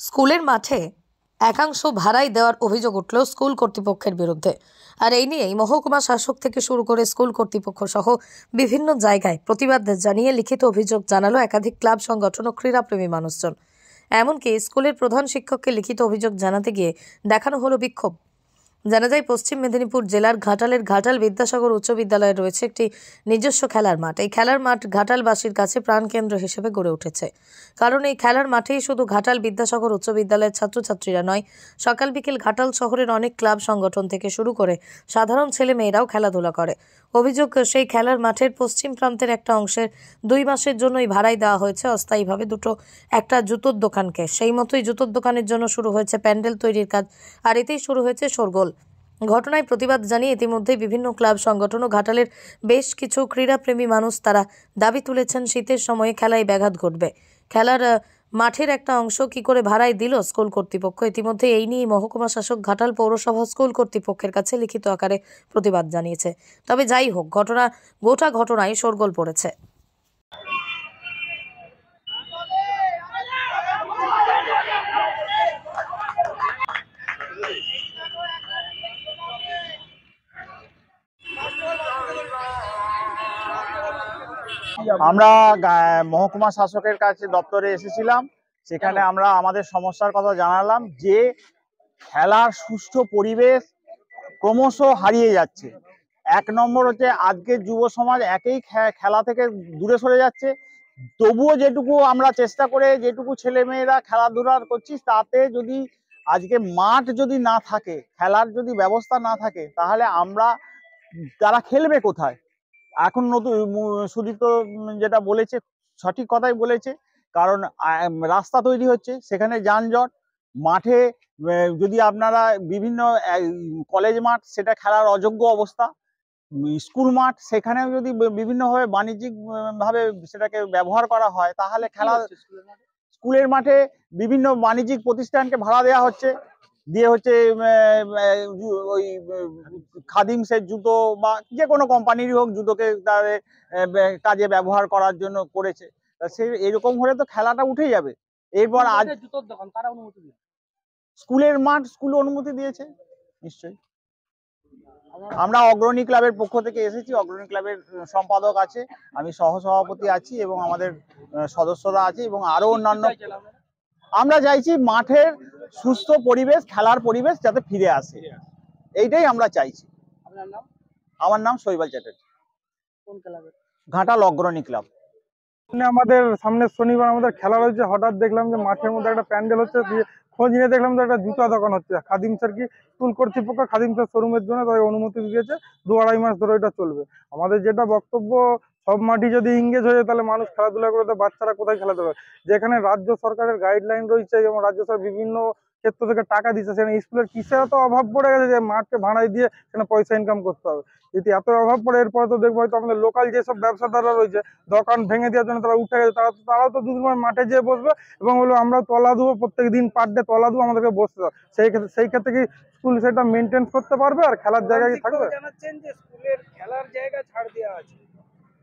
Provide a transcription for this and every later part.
স্কুলের মাঠে একাংশ ভাড়ায় দেওয়ার অভিযোগ উঠল স্কুল কর্তৃপক্ষের বিরুদ্ধে। আর এই নিয়েই মহকুমা শাসক থেকে শুরু করে স্কুল কর্তৃপক্ষ সহ বিভিন্ন জায়গায় প্রতিবাদ জানিয়ে লিখিত অভিযোগ জানালো একাধিক ক্লাব সংগঠন ও ক্রীড়াপ্রেমী মানুষজন। এমনকি স্কুলের প্রধান শিক্ষককে লিখিত অভিযোগ জানাতে গিয়ে দেখানো হলো বিক্ষোভ। জানা যায়, পশ্চিম মেদিনীপুর জেলার ঘাটালের ঘাটাল বিদ্যাসাগর উচ্চ বিদ্যালয়ে রয়েছে একটি নিজস্ব খেলার মাঠ। এই খেলার মাঠ ঘাটালবাসীর কাছে প্রাণকেন্দ্র হিসেবে গড়ে উঠেছে। কারণ এই খেলার মাঠেই শুধু ঘাটাল বিদ্যাসাগর উচ্চ বিদ্যালয়ের ছাত্রছাত্রীরা নয়, সকাল বিকেল ঘাটাল শহরের অনেক ক্লাব সংগঠন থেকে শুরু করে সাধারণ ছেলে মেয়েরাও খেলাধুলা করে। অভিযোগ, সেই খেলার মাঠের পশ্চিম প্রান্তের একটা অংশের 2 মাসের জন্যই ভাড়ায় দেওয়া হয়েছে অস্থায়ীভাবে একটা জুতোর দোকানকে। সেই মতোই জুতোর দোকানের জন্য শুরু হয়েছে প্যান্ডেল তৈরির কাজ, আর এতেই শুরু হয়েছে শোরগোল। ঘটনায় প্রতিবাদ জানিয়ে ইতিমধ্যেই বিভিন্ন ক্লাব সংগঠন ও ঘাটালের বেশ কিছু ক্রীড়াপ্রেমী মানুষ তারা দাবি তুলেছেন, শীতের সময়ে খেলায় ব্যাঘাত ঘটবে। খেলার মাঠের একটা অংশ কি করে ভাড়ায় দিল স্কুল কর্তৃপক্ষ? ইতিমধ্যে এই নিয়ে মহকুমা শাসক ঘাটাল পৌরসভা স্কুল কর্তৃপক্ষের কাছে লিখিত আকারে প্রতিবাদ জানিয়েছে। তবে যাই হোক, গোটা ঘটনায় শোরগোল পড়েছে। আমরা মহকুমা শাসকের কাছে দপ্তরে এসেছিলাম। সেখানে আমরা আমাদের সমস্যার কথা জানালাম যে খেলার সুষ্ঠু পরিবেশ ক্রমশ হারিয়ে যাচ্ছে। 1 নম্বর হচ্ছে আজকের যুব সমাজ একেই খেলা থেকে দূরে সরে যাচ্ছে। তবুও যেটুকু আমরা চেষ্টা করে যেটুকু ছেলে মেয়েরা খেলাধুলা করছি, তাতে যদি আজকে মাঠ যদি না থাকে, খেলার যদি ব্যবস্থা না থাকে, তাহলে তারা খেলবে কোথায়? এখন নতুন সুদীপ্ত যেটা বলেছে সঠিক কথাই বলেছে। কারণ রাস্তা তৈরি হচ্ছে, সেখানে যানজট। মাঠে যদি আপনারা বিভিন্ন কলেজ মাঠ, সেটা খেলার অযোগ্য অবস্থা। স্কুল মাঠ, সেখানেও যদি বিভিন্নভাবে বাণিজ্যিক ভাবে সেটাকে ব্যবহার করা হয়, তাহলে স্কুলের মাঠে বিভিন্ন বাণিজ্যিক প্রতিষ্ঠানকে ভাড়া দেওয়া হচ্ছে, দিয়ে হচ্ছে ওই খাদিমসের জুতো বা যে কোনো কোম্পানিরই হোক, জুতোকে তাদের কাজে ব্যবহার করার জন্য করেছে। সে এরকম হলে তো খেলাটা উঠে যাবে। এরপর আজ জুতোর দোকান কারা অনুমতি দিয়েছে? স্কুলের মাঠ, স্কুল অনুমতি দিয়েছে নিশ্চয়ই। আমরা অগ্রণী ক্লাবের পক্ষ থেকে এসেছি, অগ্রণী ক্লাবের সম্পাদক আছে, আমি সহসভাপতি আছি এবং আমাদের সদস্যরা আছে এবং আরো অন্যান্য। আমরা চাইছি মাঠের সুস্থ পরিবেশ, খেলার পরিবেশ যাতে ফিরে আসে, এইটাই আমরা চাইছি। আপনার নাম? আমার নাম শৈবাল চ্যাটার্জি। কোন ক্লাবের? ঘাটাল অগ্রণী ক্লাব। আমাদের সামনের শনিবার আমাদের খেলা রয়েছে। হঠাৎ দেখলাম যে মাঠের মধ্যে একটা প্যান্ডেল হচ্ছে, দিয়ে খোঁজ নিয়ে দেখলাম যে একটা জুতা দোকান হচ্ছে। খাদিমসের কি স্কুল কর্তৃপক্ষ খাদিমসের শোরুমের জন্য তাদের অনুমতি দিয়েছে, 2-2.5 মাস ধরে এটা চলবে। আমাদের যেটা বক্তব্য, সব মাঠই যদি ইংগেজ হয়ে যায় তাহলে মানুষ খেলাধুলা করে, তো বাচ্চারা কোথায় খেলাতে পারে? যেখানে রাজ্য সরকারের গাইডলাইন রয়েছে এবং রাজ্য সরকার বিভিন্ন ক্ষেত্র থেকে টাকা দিচ্ছে, সেখানে স্কুলের কিসের এত অভাব পড়ে গেছে যে মাঠকে ভাড়ায় দিয়ে সেখানে পয়সা ইনকাম করতে হবে? যদি এত অভাব পড়ে, এরপরে তো দেখবো হয়তো আমাদের লোকাল যেসব ব্যবসাদাররা রয়েছে দোকান ভেঙে দেওয়ার জন্য তারা উঠে গেছে, তারাও তো দুদিন পর মাঠে যেয়ে বসবে এবং বললো আমরা তলা দেবো, প্রত্যেক দিন পার ডে তলা দেবো, আমাদেরকে বসতে হবে। সেই ক্ষেত্রে কি স্কুল সেটা মেনটেন করতে পারবে আর খেলার জায়গায় কি থাকবে? জানাচ্ছেন যে স্কুলের খেলার জায়গা ছাড় দেওয়া আছে,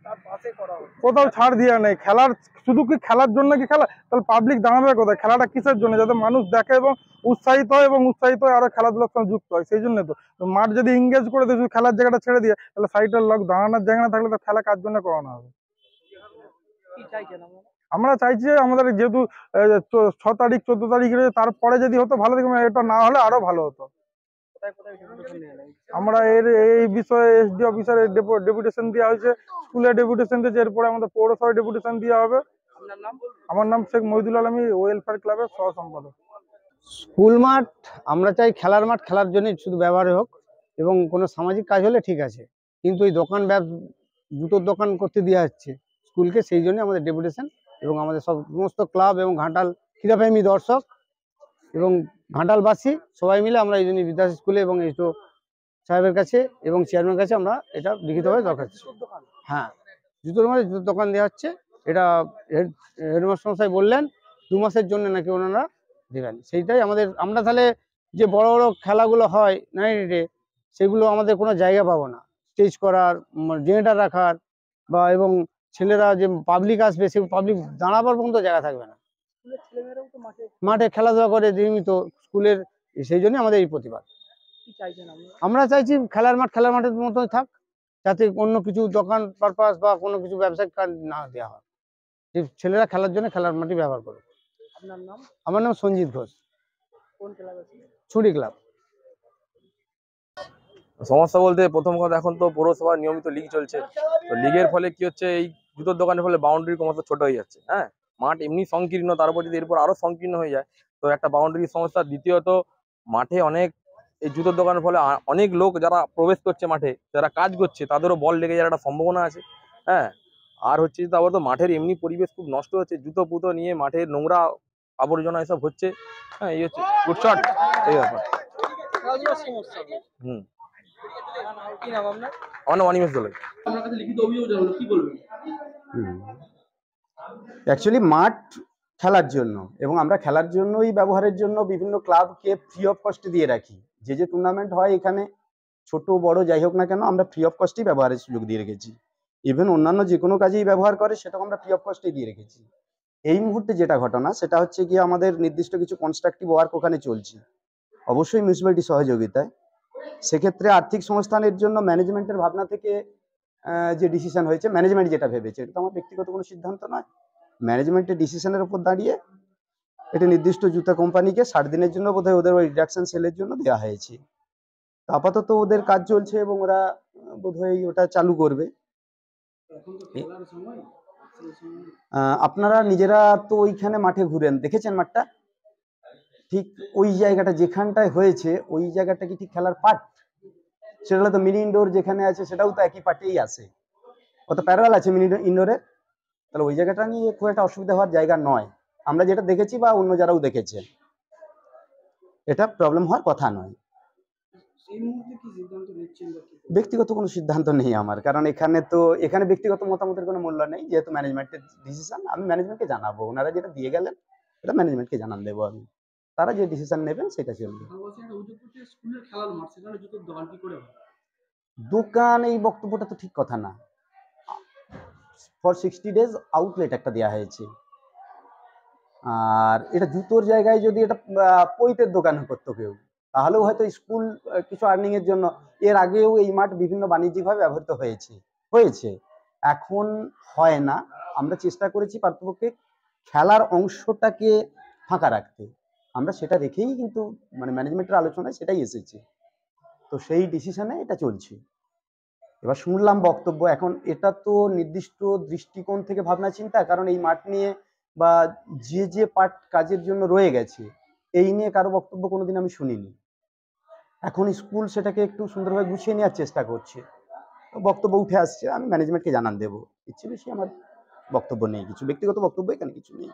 তার পাশে করা হবে। কোথাও ছাড় দেওয়া নেই। খেলার শুধু কি খেলার জন্য কি খেলা? তাহলে পাবলিক দাঁড়াবে কোথায়? খেলাটা কিসের জন্য? যাতে মানুষ দেখে এবং উৎসাহিত হয় এবং উৎসাহিত হয়ে আরো খেলাধুলার সঙ্গে যুক্ত হয়, সেই জন্য। তো মাঠ যদি এঙ্গেজ করে দিয়ে শুধু খেলার জায়গাটা ছেড়ে দিয়ে, তাহলে সাইডের লোক দাঁড়ানোর জায়গা না থাকলে তো খেলা কার জন্য করানো হবে? কি চাইছেন আপনারা? আমরা চাইছি যে আমাদের যেহেতু 6 তারিখ 14 তারিখ তারপরে যদি হতো ভালো, দেখুন এটা না হলে আরো ভালো হতো। কোথায় কোথায় ডেপুটেশন নিয়ে নেন? আমরা এই বিষয়ে এসডি অফিসারের ডেপুটেশন দেওয়া হয়েছে, স্কুলে ডেপুটেশন দিয়েছে, এরপরে আমাদের পৌরসভায় ডেপুটেশন দেওয়া হবে। আপনার নাম? আমার নাম শেখ মহিদুল আলমী, ওয়েলফেয়ার ক্লাবের সহ সম্পাদক। স্কুল মাঠ আমরা চাই খেলার মাঠ, খেলার জন্য শুধু ব্যবহার হোক এবং কোনো সামাজিক কাজ হলে ঠিক আছে, কিন্তু এই জুতোর দোকান করতে দেওয়া হচ্ছে স্কুলকে, সেই জন্য আমাদের ডেপুটেশন। এবং আমাদের সমস্ত ক্লাব এবং ঘাটাল ক্রীড়াপ্রেমী দর্শক এবং ঘাটালবাসী সবাই মিলে আমরা এই জন্য বিদ্যাস স্কুলে এবং এইটো সাহেবের কাছে এবং চেয়ারম্যানের কাছে আমরা এটা লিখিতভাবে দরখাস্ত। হ্যাঁ, জুতোর দোকান দেওয়া হচ্ছে, এটা হেডমাস্টার মশাই বললেন 2 মাসের জন্য নাকি ওনারা দেবেন। সেইটাই আমরা তাহলে যে বড় বড় খেলাগুলো হয় নাইটে, সেগুলো আমাদের কোনো জায়গা পাবো না স্টেজ করার, জেনারেটর রাখার বা এবং ছেলেরা যে পাবলিক আসবে, সে পাবলিক দাঁড়াবার পর্যন্ত জায়গা থাকবে না। স্কুলের ছেলেমেয়েরাও তো মাঠে মাঠে খেলাধুলা করে নিয়মিত স্কুলের, সেই জন্য আমাদের এই প্রতিবাদ। কি চাইছেন আপনারা? আমরা চাইছি খেলার মাঠ খেলার মাঠের মতোই থাক, যাতে অন্য কিছু দোকান পারপাস বা কোনো কিছু ব্যবসায়িক কাজ না দেওয়া হয়, যে ছেলেরা খেলার জন্য খেলার মাঠই ব্যবহার করে। আপনার নাম? আমার নাম সঞ্জিত ঘোষ, কোন ক্লাব আছে? ছুরি ক্লাব। সমস্যা বলতে প্রথম কথা, এখন তো পৌরসভার নিয়মিত লিগ চলছে, তো লিগের ফলে কি হচ্ছে, এই জুতোর দোকানের ফলে বাউন্ডারি ক্রমশ ছোট হয়ে যাচ্ছে। হ্যাঁ, মাঠ এমনি সংকীর্ণ, তার উপর যদি এরপর আরো সংকীর্ণ হয়ে যায় তো একটা বাউন্ডারির সমস্যা। দ্বিতীয়ত মাঠে অনেক এই জুতোর দোকানের ফলে অনেক লোক যারা প্রবেশ করছে মাঠে, যারা কাজ করছে, তাদেরও বল লেগে যাওয়ার একটা সম্ভাবনা আছে। হ্যাঁ, আর হচ্ছে তারপর তো মাঠের এমনি পরিবেশ খুব নষ্ট হচ্ছে, জুতো পুতো নিয়ে মাঠের নোংরা আবর্জনা এসব হচ্ছে। হ্যাঁ, এই হচ্ছে গুড শট, এই ব্যাপার। খেলাধুলার সমস্যা। হুম, কি নাম আপনার? আমার নাম অনিমেষ দোলে। আপনার কাছে লিখিত অভিযোগ জানালো, কি বলবেন? অ্যাকচুয়ালি মাঠ খেলার জন্য, এবং আমরা খেলার জন্যই ব্যবহারের জন্য বিভিন্ন ক্লাবকে ফ্রি অফ কস্টে দিয়ে রাখি। যে যে টুর্নামেন্ট হয় এখানে, ছোট বড় যাই হোক না কেন, আমরা ফ্রি অফ কস্টেই ব্যবহারের সুযোগ দিয়ে রেখেছি। ইভেন অন্যান্য যে কোনো কাজেই ব্যবহার করে সেটাও আমরা ফ্রি অফ কস্টেই দিয়ে রেখেছি। এই মুহূর্তে যেটা ঘটনা সেটা হচ্ছে গিয়ে আমাদের নির্দিষ্ট কিছু কনস্ট্রাকটিভ ওয়ার্ক ওখানে চলছে, অবশ্যই মিউনিসিপ্যালিটির সহযোগিতায়। সেক্ষেত্রে আর্থিক সংস্থানের জন্য ম্যানেজমেন্টের ভাবনা থেকে যে ডিসিশন হয়েছে, ম্যানেজমেন্ট যেটা ভেবেছে, এটা তো আমার ব্যক্তিগত কোনো সিদ্ধান্ত নয়, ম্যানেজমেন্টের ডিসিশনের উপর দাঁড়িয়ে এটা নির্দিষ্ট জুতা কোম্পানিকে 60 দিনের জন্য বোধহয় ওদের ওই রিডাকশন সেলের জন্য দেওয়া হয়েছে। তো আপাতত ওদের কাজ চলছে এবং ওরা বোধহয় ওটা চালু করবে। আপনারা নিজেরা তো ওইখানে মাঠে ঘুরেন, দেখেছেন মাঠটা, ঠিক ওই জায়গাটা যেখানটায় হয়েছে ওই জায়গাটা কি ঠিক খেলার পার্ট? সেটা তো মিনি ইনডোর যেখানে আছে সেটাও তো একই পার্টেই আছে, কত প্যারালাল আছে মিনি ইনডোরে। তাহলে ওই জায়গাটা নিয়ে খুব একটা অসুবিধা হওয়ার জায়গা নয়, আমরা যেটা দেখেছি বা অন্য যারাও দেখেছে, এটা প্রবলেম হওয়ার কথা নয়। এই মুহূর্তে কি সিদ্ধান্ত নিচ্ছেন? ব্যক্তিগত কোনো সিদ্ধান্ত নেই আমার, কারণ এখানে ব্যক্তিগত মতামতের কোনো মূল্য নেই, যেহেতু ম্যানেজমেন্টের ডিসিশন। আমি ম্যানেজমেন্টকে জানাবো, ওনারা যেটা দিয়ে গেলেন এটা ম্যানেজমেন্টকে জানান দেবো আমি, তারা যে ডিসিশন নেবেন সেটা চলবে। স্কুলের খেলার মাঠ, সেখানে জুতোর দোকান কি করে হয়? দোকান, এই বক্তব্যটা তো ঠিক কথা না। ফর 60 days আউটলেট একটা দেওয়া হয়েছে, আর এটা জুতোর জায়গায় যদি এটা পৈতের দোকান করতো কেউ, তাহলেও হয়তো স্কুল কিছু আর্নিং এর জন্য, এর আগেও এই মাঠ বিভিন্ন বাণিজ্যিকভাবে ব্যবহৃত হয়েছে, এখন হয় না। আমরা চেষ্টা করেছি পার্থপক্ষে খেলার অংশটাকে ফাঁকা রাখতে, আমরা সেটা রেখেই কিন্তু মানে ম্যানেজমেন্টের আলোচনায় সেটাই এসেছে, তো সেই ডিসিশনে এটা চলছে। এবার শুনলাম বক্তব্য, এখন এটা তো নির্দিষ্ট দৃষ্টিকোণ থেকে ভাবনা চিন্তা, কারণ এই মাঠ নিয়ে বা যে পার্ট কাজের জন্য রয়ে গেছে এই নিয়ে কারো বক্তব্য কোনোদিন আমি শুনিনি। এখন স্কুল সেটাকে একটু সুন্দরভাবে গুছিয়ে নেওয়ার চেষ্টা করছে, বক্তব্য উঠে আসছে, আমি ম্যানেজমেন্টকে জানান দেবো। ইচ্ছে বেশি আমার বক্তব্য নেই, কিছু ব্যক্তিগত বক্তব্য এখানে কিছু নেই।